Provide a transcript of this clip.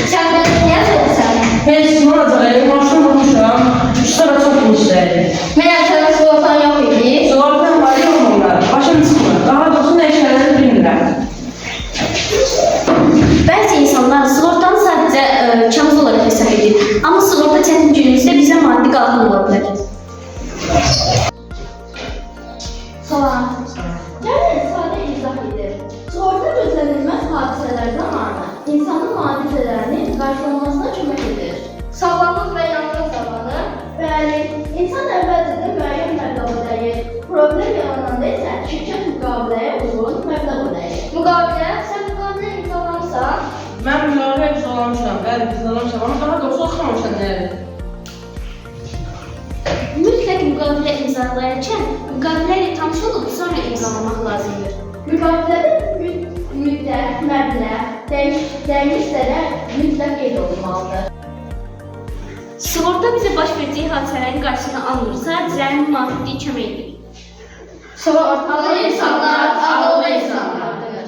Sen de ne yazıyorsun? Heç nə olacaq, maşın vurmuşam. Sonra çox işləyir. Meğer sana sigortan yok idi. Sığortam var, yox onlar. Başım çıxmır. Daha doğrusu nə işlədiyini bilmirəm. Bəzi insanlar sığortanı sadəcə kağız olaraq hesab edir. Amma sığorta çətin günümüzdə bizə maddi qalxım ola bilər. Salam. Gəlin sadə izah edir. Sığorta gözlənilməz hadisələr zamanı insanın hadisələrinin qarşılanmasına kömək edir. Sağlamlıq və yanğın zamanı, bəli, insan əvvəlcədən müəyyən məbləğ ödəyir. Problem yarananda isə şirkət müqaviləyə uyğun məbləğ ödəyir. Müqavilə, sen müqavilə imzalamısan. Mən müqavilə imzalamışam, bəli, imzalamışam, amma daha doğrusu oxumamışam nədir. Mütləq müqavilə imzalayarkən müqavilə ilə tanış olub sonra imzalamaq lazımdır. Müqavilənin müddət, məbləğ, dəymiş zərər mütləq qeyd olunmalıdır. Sığorta bizə baş verdiyi hadisələrin qarşısını almırsa, cəmi maddi kömək edir. Sığortalı insanlar ağıllı insanlardır.